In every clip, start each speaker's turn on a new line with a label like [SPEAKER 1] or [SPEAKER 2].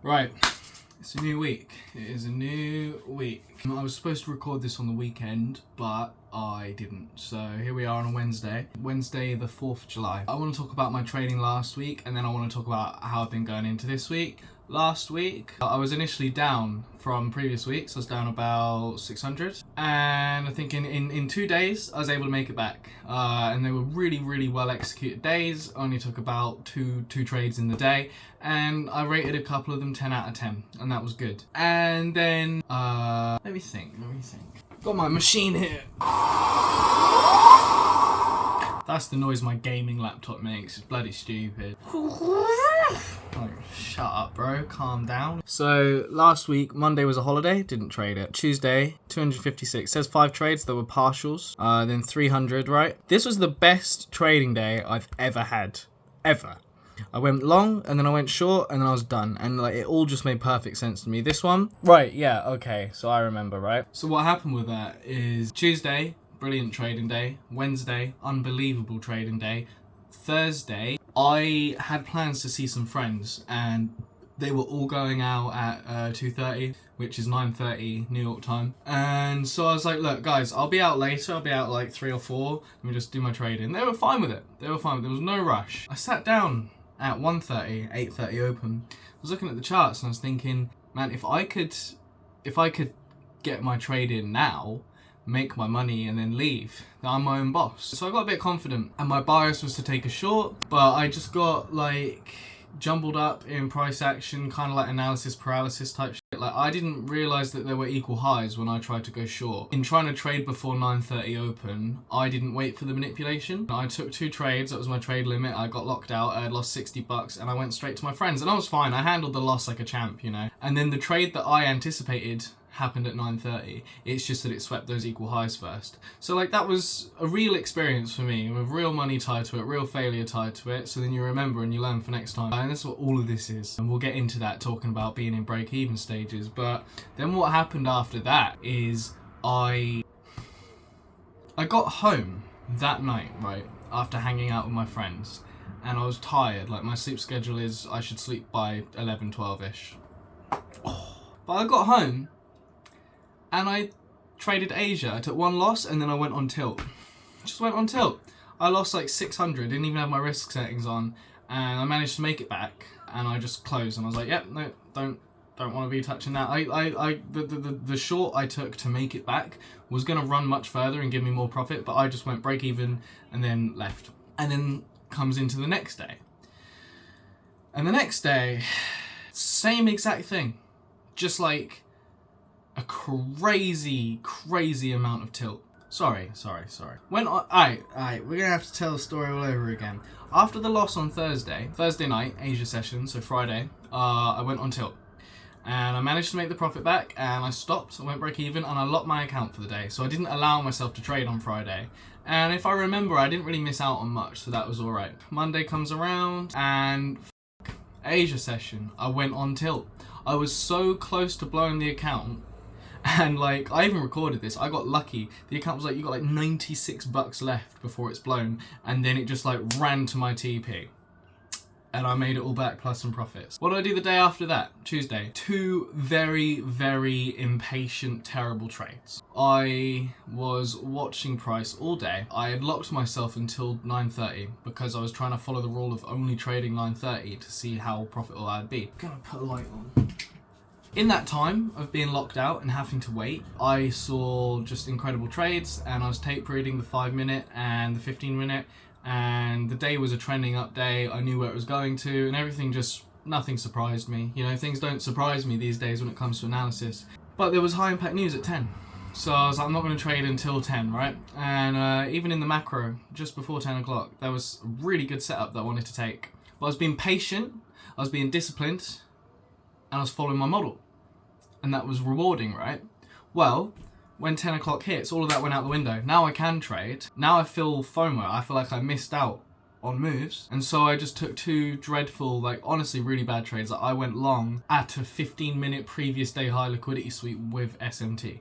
[SPEAKER 1] Right, it's a new week. It is a new week. I was supposed to record this on the weekend, but I didn't. So here we are on a Wednesday the 4th of July. I want to talk about my trading last week, and then I want to talk about how I've been going into this week. Last week, I was initially down from previous weeks. I was down about 600. And I think in 2 days, I was able to make it back. And they were really well executed days. Only took about two trades in the day. And I rated a couple of them 10 out of 10. And that was good. And then, let me think. Got my machine here. That's the noise my gaming laptop makes. It's bloody stupid. Oh, shut up, bro. Calm down. So last week, Monday was a holiday. Didn't trade it. Tuesday, 256. Says 5 trades that were partials. Then 300, right? This was the best trading day I've ever had. Ever. I went long, and then I went short, and then I was done. And like it all just made perfect sense to me. This one? Right, yeah, okay. So I remember, right? So what happened with that is Tuesday, brilliant trading day. Wednesday, unbelievable trading day. Thursday, I had plans to see some friends, and they were all going out at 2:30, which is 9:30 New York time. And so I was like, look, guys, I'll be out later. I'll be out like 3 or 4. Let me just do my trading. They were fine with it. There was no rush. I sat down at 1:30, 8:30 open. I was looking at the charts and I was thinking, man, if I could get my trade in now, make my money and then leave, that I'm my own boss. So I got a bit confident, and my bias was to take a short, but I just got like jumbled up in price action, kind of like analysis paralysis type shit. Like I didn't realize that there were equal highs when I tried to go short. In trying to trade before 9:30 open, I didn't wait for the manipulation. I took 2 trades. That was my trade limit. I got locked out. I had lost $60 and I went straight to my friends, and I was fine. I handled the loss like a champ, you know. And then the trade that I anticipated happened at 9:30. It's just that it swept those equal highs first. So like that was a real experience for me, with real money tied to it, real failure tied to it. So then you remember and you learn for next time. And that's what all of this is. And we'll get into that, talking about being in break-even stages. But then what happened after that is I got home that night, right, after hanging out with my friends, and I was tired. Like my sleep schedule is I should sleep by 11, 12-ish. But I got home and I traded Asia. I took 1 loss and then I went on tilt. Just went on tilt. I lost like 600, didn't even have my risk settings on, and I managed to make it back, and I just closed and I was like, yep, no, don't want to be touching that. The short I took to make it back was going to run much further and give me more profit, but I just went break even and then left. And then comes into the next day. And the next day, same exact thing. Just like a crazy amount of tilt. Sorry. Alright, we're gonna have to tell the story all over again. After the loss on Thursday night, Asia session, so Friday, I went on tilt. And I managed to make the profit back, and I stopped, I went break even, and I locked my account for the day. So I didn't allow myself to trade on Friday. And if I remember, I didn't really miss out on much, so that was alright. Monday comes around, and Asia session, I went on tilt. I was so close to blowing the account. And like, I even recorded this. I got lucky. The account was like, you got like $96 left before it's blown. And then it just like ran to my TP. And I made it all back plus some profits. What did I do the day after that? Tuesday. 2 very impatient, terrible trades. I was watching price all day. I had locked myself until 9:30 because I was trying to follow the rule of only trading 9:30 to see how profitable I'd be. I'm gonna put a light on. In that time of being locked out and having to wait, I saw just incredible trades, and I was tape reading the 5-minute and the 15-minute, and the day was a trending up day. I knew where it was going to, and everything just, nothing surprised me. You know, things don't surprise me these days when it comes to analysis. But there was high impact news at 10. So I was like, I'm not going to trade until 10, right? And even in the macro, just before 10 o'clock, there was a really good setup that I wanted to take. But I was being patient, I was being disciplined, and I was following my model. And that was rewarding, right? Well, when 10 o'clock hits, all of that went out the window. Now I can trade. Now I feel FOMO. I feel like I missed out on moves. And so I just took 2 dreadful, like honestly really bad trades. Like I went long at a 15-minute previous day high liquidity sweep with SMT.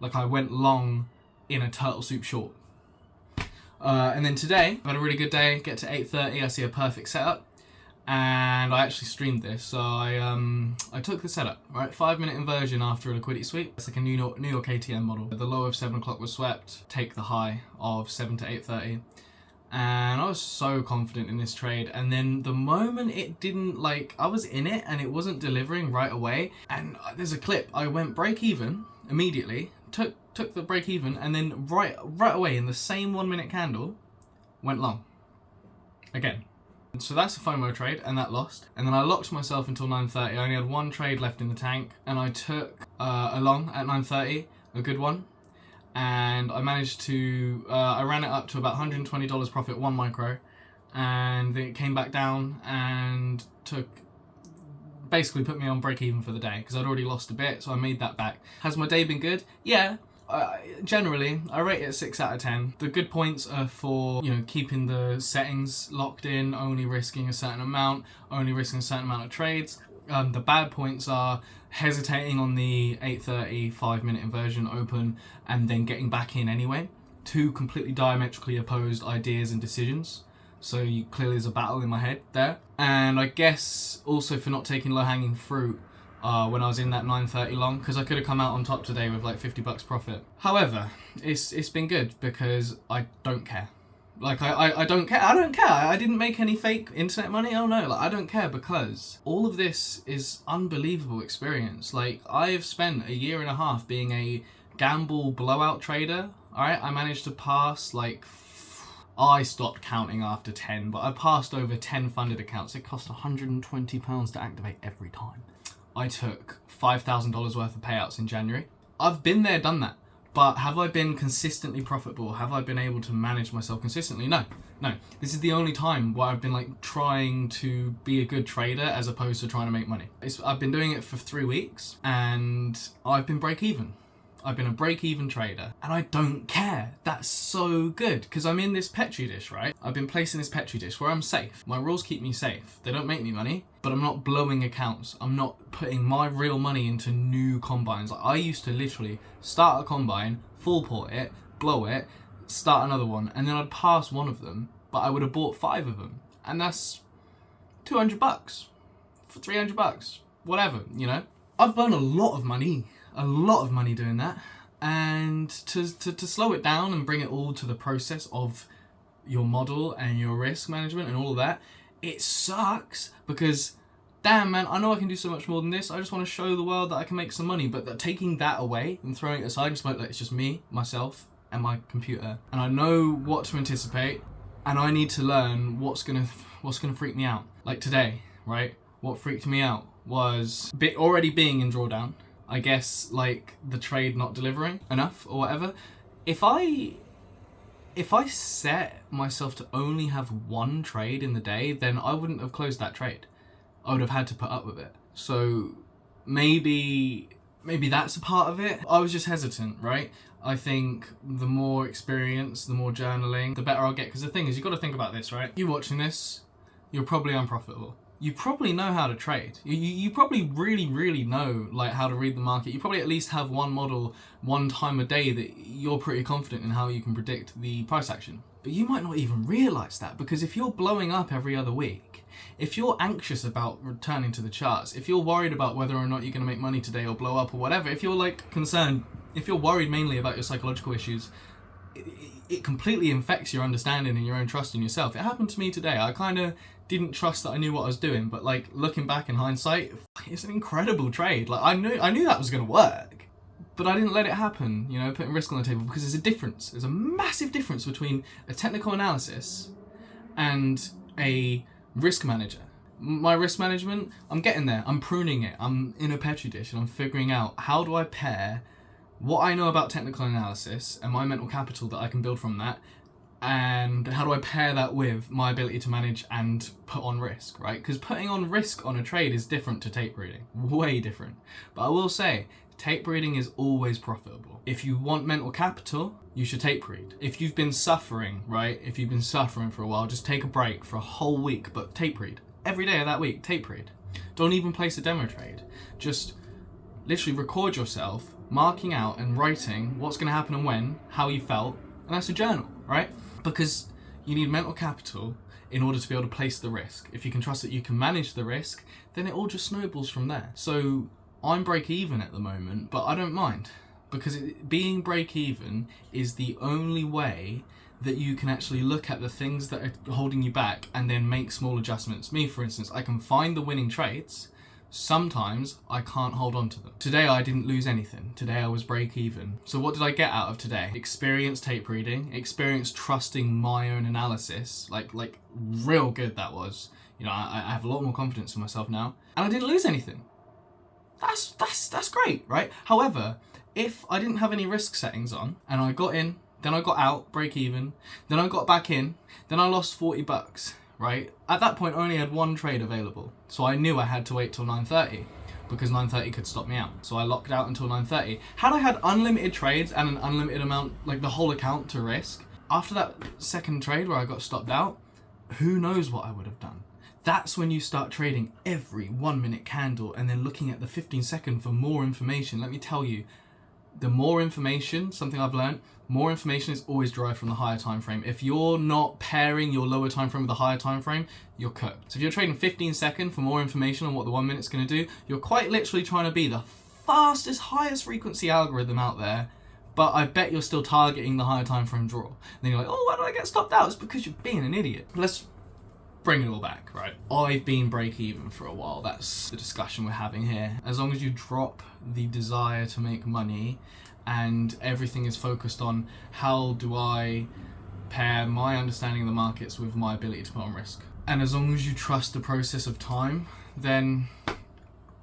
[SPEAKER 1] Like I went long in a turtle soup short. And then today, I had a really good day. Get to 8:30, I see a perfect setup. and I actually streamed this. So I took the setup, right? 5-minute inversion after a liquidity sweep. It's like a New York ATM model. The low of 7 o'clock was swept, take the high of 7 to 8:30. And I was so confident in this trade, and then the moment it didn't, like, I was in it and it wasn't delivering right away, and there's a clip, I went break even immediately, took the break even, and then right away in the same 1 minute candle went long again. So that's a FOMO trade, and that lost. And then I locked myself until 9:30. I only had one trade left in the tank, and I took a long at 9:30, a good one. And I managed to, I ran it up to about $120 profit, 1 micro, and then it came back down and basically put me on break even for the day, because I'd already lost a bit, so I made that back. Has my day been good? Yeah. Generally, I rate it a 6 out of 10. The good points are for, keeping the settings locked in, only risking a certain amount, only risking a certain amount of trades. The bad points are hesitating on the 8:30 5-minute inversion open and then getting back in anyway. 2 completely diametrically opposed ideas and decisions. So clearly there's a battle in my head there. And I guess also for not taking low-hanging fruit when I was in that 9:30 long, because I could have come out on top today with like $50 profit. However, it's been good because I don't care. Like, I don't care. I don't care. I didn't make any fake internet money. Oh no, I don't care, because all of this is unbelievable experience. Like, I have spent a year and a half being a gamble blowout trader. All right, I managed to pass I stopped counting after 10, but I passed over 10 funded accounts. It cost £120 to activate every time. I took $5,000 worth of payouts in January. I've been there, done that. But have I been consistently profitable? Have I been able to manage myself consistently? No. This is the only time where I've been trying to be a good trader as opposed to trying to make money. I've been doing it for 3 weeks and I've been break even. I've been a break-even trader, and I don't care. That's so good, because I'm in this Petri dish, right? I've been placed in this Petri dish where I'm safe. My rules keep me safe. They don't make me money, but I'm not blowing accounts. I'm not putting my real money into new combines. I used to literally start a combine, full port it, blow it, start another one, and then I'd pass one of them, but I would have bought 5 of them, and that's $200 for $300, whatever, I've earned a lot of money doing that, and to slow it down and bring it all to the process of your model and your risk management and all of that, it sucks, because damn man, I know I can do so much more than this. I just want to show the world that I can make some money, but taking that away and throwing it aside, just like it's just me, myself, and my computer, and I know what to anticipate, and I need to learn what's gonna freak me out. Like today, right? What freaked me out was already being in drawdown. I guess the trade not delivering enough or whatever. If I set myself to only have 1 trade in the day, then I wouldn't have closed that trade. I would have had to put up with it. So maybe that's a part of it. I was just hesitant, right? I think the more experience, the more journaling, the better I'll get. Because the thing is, you've got to think about this, right? You watching this, you're probably unprofitable. You probably know how to trade. You probably really know how to read the market. You probably at least have one model, one time a day that you're pretty confident in how you can predict the price action. But you might not even realize that, because if you're blowing up every other week, if you're anxious about returning to the charts, if you're worried about whether or not you're going to make money today or blow up or whatever, if you're concerned, if you're worried mainly about your psychological issues, it completely infects your understanding and your own trust in yourself. It happened to me today. I kind of didn't trust that I knew what I was doing, but looking back in hindsight, it's an incredible trade. I knew that was going to work, but I didn't let it happen, putting risk on the table, because there's a difference. There's a massive difference between a technical analysis and a risk manager. My risk management, I'm getting there. I'm pruning it. I'm in a Petri dish and I'm figuring out, how do I pair what I know about technical analysis and my mental capital that I can build from that, and how do I pair that with my ability to manage and put on risk, right? Because putting on risk on a trade is different to tape reading, way different. But I will say, tape reading is always profitable. If you want mental capital, you should tape read. If you've been suffering, right? If you've been suffering for a while, just take a break for a whole week, but tape read. Every day of that week, tape read. Don't even place a demo trade. Just literally record yourself marking out and writing what's going to happen and when, how you felt, and that's a journal, right? Because you need mental capital in order to be able to place the risk. If you can trust that you can manage the risk, then it all just snowballs from there. So I'm break even at the moment, but I don't mind, because being break even is the only way that you can actually look at the things that are holding you back and then make small adjustments. Me, for instance, I can find the winning trades. Sometimes I can't hold on to them. Today I didn't lose anything. Today I was break even. So what did I get out of today? Experience tape reading, experience trusting my own analysis, like real good that was. You know, I have a lot more confidence in myself now, and I didn't lose anything. That's great, right? However, if I didn't have any risk settings on and I got in, then I got out, break even, then I got back in, then I lost 40 bucks. Right? At that point, I only had one trade available. So I knew I had to wait till 9:30 because 9:30 could stop me out. So I locked out until 9:30. Had I had unlimited trades and an unlimited amount, like the whole account to risk, after that second trade where I got stopped out, who knows what I would have done. That's when you start trading every 1 minute candle and then looking at the 15-second for more information. Let me tell you, the more information, something I've learned, more information is always derived from the higher time frame. If you're not pairing your lower time frame with the higher time frame, you're cooked. So if you're trading 15-second for more information on what the 1 minute's going to do, you're quite literally trying to be the fastest, highest frequency algorithm out there, but I bet you're still targeting the higher time frame draw. And then you're like, oh, why did I get stopped out? It's because you're being an idiot. Let's bring it all back, right? I've been break even for a while. That's the discussion we're having here. As long as you drop the desire to make money and everything is focused on how do I pair my understanding of the markets with my ability to put on risk. And as long as you trust the process of time, then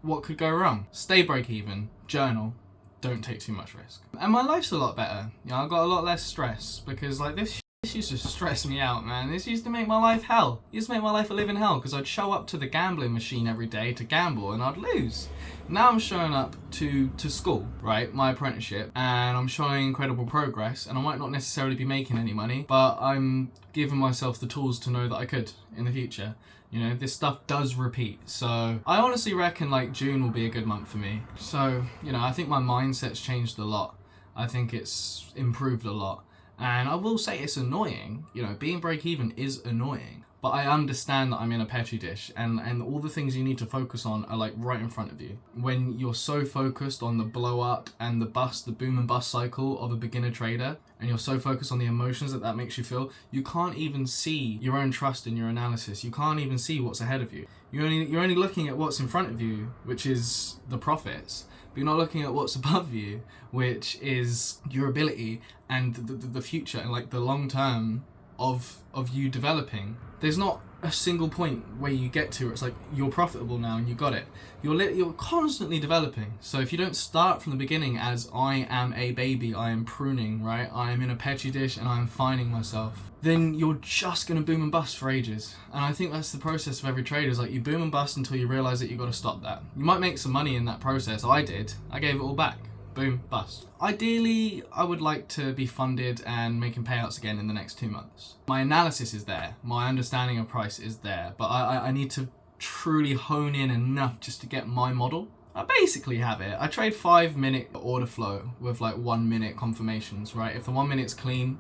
[SPEAKER 1] what could go wrong? Stay break even, journal, don't take too much risk. And my life's a lot better. You know, I've got a lot less stress because like this used to stress me out, man. This used to make my life hell. It used to make my life a living hell because I'd show up to the gambling machine every day to gamble and I'd lose. Now I'm showing up to school, right, my apprenticeship, and I'm showing incredible progress, and I might not necessarily be making any money, but I'm giving myself the tools to know that I could in the future. You know, this stuff does repeat. So I honestly reckon like June will be a good month for me. So, you know, I think my mindset's changed a lot. I think it's improved a lot. And I will say it's annoying, you know, being break even is annoying, but I understand that I'm in a petri dish and all the things you need to focus on are like right in front of you. When you're so focused on the blow up and the bust, the boom and bust cycle of a beginner trader, and you're so focused on the emotions that makes you feel, you can't even see your own trust in your analysis. You can't even see what's ahead of you. You're only looking at what's in front of you, which is the profits. But you're not looking at what's above you, which is your ability and the future and like the long term of you developing. There's not a single point where you get to where it's like you're profitable now and you got it. You're constantly developing. So if you don't start from the beginning as I am a baby, I am pruning, right? I am in a petri dish and I am finding myself, then you're just gonna boom and bust for ages. And I think that's the process of every trader, is like you boom and bust until you realize that you got to stop that. You might make some money in that process. I did. I gave it all back. Boom, bust. Ideally, I would like to be funded and making payouts again in the next 2 months. My analysis is there. My understanding of price is there. But I need to truly hone in enough just to get my model. I basically have it. I trade 5-minute order flow with like 1 minute confirmations, right? If the 1 minute's clean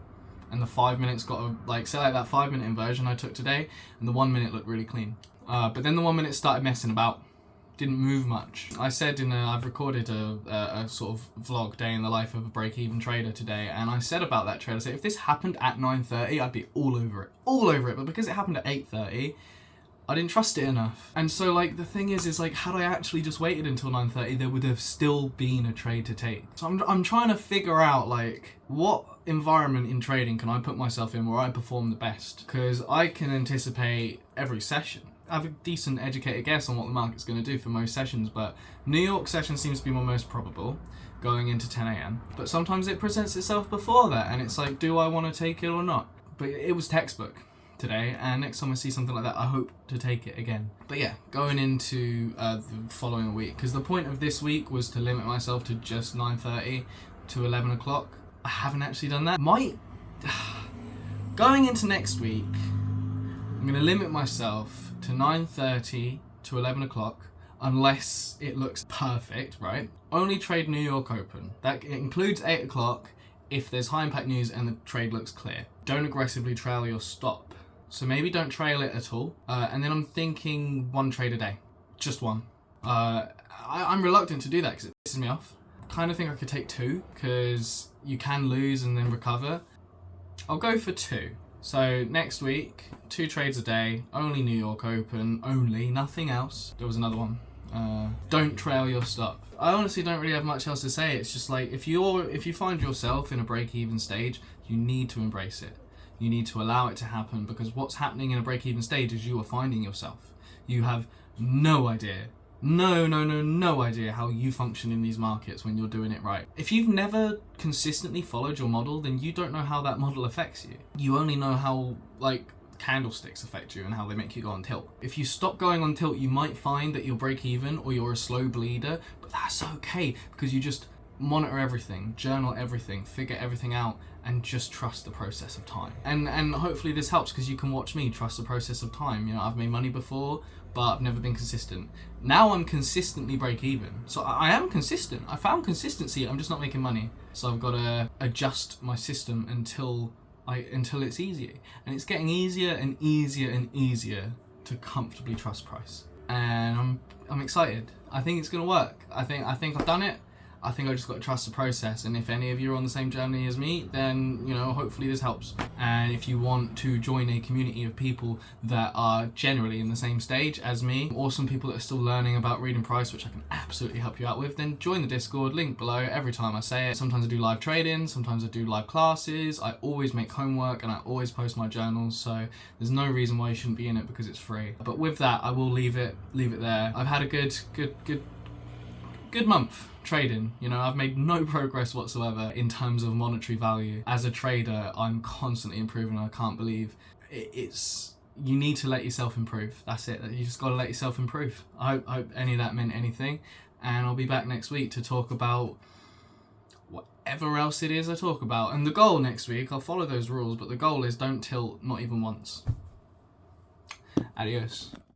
[SPEAKER 1] and the 5 minutes got a, like, say like that 5-minute inversion I took today, and the 1 minute looked really clean. But then the 1 minute started messing about. Didn't move much. I said I've recorded a sort of vlog, day in the life of a break-even trader today, and I said about that trade, I said if this happened at 9:30, I'd be all over it. But because it happened at 8:30, I didn't trust it enough. And so like the thing is like, had I actually just waited until 9:30, there would have still been a trade to take. So I'm trying to figure out like what environment in trading can I put myself in where I perform the best, because I can anticipate every session. I have a decent educated guess on what the market's going to do for most sessions, but New York session seems to be my most probable going into 10 a.m. But sometimes it presents itself before that, and it's like, do I want to take it or not? But it was textbook today, and next time I see something like that, I hope to take it again. But yeah, going into the following week, because the point of this week was to limit myself to just 9:30 to 11 o'clock. I haven't actually done that. Going into next week, I'm going to limit myself to 9:30 to 11 o'clock unless it looks perfect, right? Only trade New York Open. That includes 8 o'clock if there's high impact news and the trade looks clear. Don't aggressively trail your stop So maybe don't trail it at all. And then I'm thinking 1 trade a day, just 1. I'm reluctant to do that because it pisses me off. Kind of think I could take 2 because you can lose and then recover. I'll go for 2. So next week, 2 trades a day, only New York Open, only, nothing else. There was another one. Don't trail your stop. I honestly don't really have much else to say. It's just like, if you find yourself in a break-even stage, you need to embrace it. You need to allow it to happen, because what's happening in a break-even stage is you are finding yourself. You have no idea. No idea how you function in these markets when you're doing it right. If you've never consistently followed your model, then you don't know how that model affects you. You only know how, like, candlesticks affect you and how they make you go on tilt. If you stop going on tilt, you might find that you'll break even or you're a slow bleeder, but that's okay, because you just monitor everything, journal everything, figure everything out, and just trust the process of time. And hopefully this helps, because you can watch me trust the process of time. You know, I've made money before, but I've never been consistent. Now I'm consistently break even. So I am consistent. I found consistency, I'm just not making money. So I've got to adjust my system until it's easier. And it's getting easier and easier and easier to comfortably trust price. And I'm excited. I think it's gonna work. I think I've done it. I think I just got to trust the process, and if any of you are on the same journey as me, then, you know, hopefully this helps. And if you want to join a community of people that are generally in the same stage as me, or some people that are still learning about reading price, which I can absolutely help you out with, then join the Discord, link below every time I say it. Sometimes I do live trading, sometimes I do live classes, I always make homework, and I always post my journals, so there's no reason why you shouldn't be in it, because it's free. But with that, I will leave it there. I've had a good month trading. You know, I've made no progress whatsoever in terms of monetary value. As a trader, I'm constantly improving. I can't believe it's you need to let yourself improve. That's it. You just got to let yourself improve. I hope any of that meant anything, and I'll be back next week to talk about whatever else it is I talk about. And the goal next week, I'll follow those rules, but the goal is don't tilt, not even once. Adios.